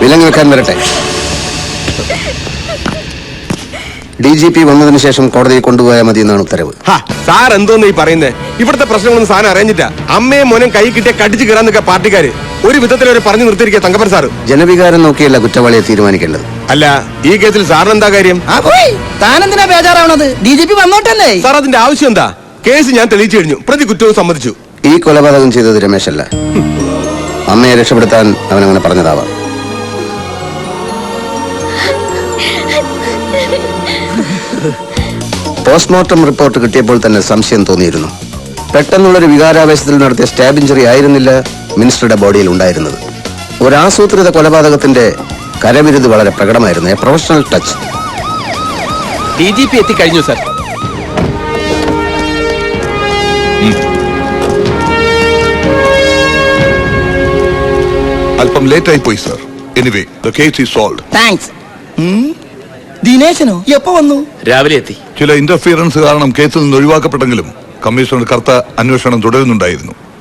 വിലങ്ങ് വെക്കാൻ വരട്ടെ. DGP വന്നതിന് ശേഷം കോടതിയിൽ കൊണ്ടുപോയാൽ മതി എന്നാണ് ഉത്തരവ്. സാർ എന്തോന്ന് ഈ പറയുന്നത്? ഇവിടുത്തെ പ്രശ്നങ്ങളൊന്നും സാധനം അറിഞ്ഞിട്ടാ. അമ്മയെ മോനും കൈ കിട്ടിയ കടിച്ചു കയറാൻ നിൽക്കുക പാർട്ടിക്കാര്. ഒരു വിധത്തിൽ അവരെ പറഞ്ഞു നിർത്തിയിരിക്കുക തങ്കപ്പൻ സാറ്. ജനവികാരം നോക്കിയല്ല കുറ്റവാളിയെ തീരുമാനിക്കേണ്ടത്. അല്ല, ഈ കേസിൽ സാറിന് എന്താ കാര്യം? താനെന്തിനാ ബേജാറാവണത്? DGP വന്നോട്ടല്ലേ. സാർ അതിന്റെ ആവശ്യം എന്താ? കേസ് ഞാൻ തെളിയിച്ചു കഴിഞ്ഞു. പ്രതി കുറ്റവും സമ്മതിച്ചു. ഈ കൊലപാതകം ചെയ്തത് രമേശല്ല. അമ്മയെ രക്ഷപ്പെടുത്താൻ അവനങ്ങനെ പറഞ്ഞതാവാം. പോസ്റ്റ്മോർട്ടം റിപ്പോർട്ട് കിട്ടിയപ്പോൾ തന്നെ സംശയം തോന്നിയിരുന്നു. പെട്ടെന്നുള്ളൊരു വികാരാവേശത്തിൽ നടത്തിയ സ്റ്റാബ് ഇഞ്ചറി ആയിരുന്നില്ല മിനിസ്റ്ററുടെ ബോഡിയിൽ ഉണ്ടായിരുന്നത്. ഒരു ആസൂത്രിത കൊലപാതകത്തിന്റെ കരവിരുത് വളരെ പ്രകടമായിരുന്നു. A professional touch. DGP എത്തിക്കഴിഞ്ഞു സർ. അല്പം ലേറ്റ് ആയി പോയി sir. Anyway the case is solved. Thanks. ദിനേശനോ എപ്പോ വന്നു? രാവിലെ എത്തി. ചില ഇന്റർഫിയറൻസ് കാരണം കേസിൽ നിന്ന് ഒഴിവാക്കപ്പെട്ടെങ്കിലും കമ്മീഷണർ കർത്ത അന്വേഷണം തുടരുന്നുണ്ടായിരുന്നു.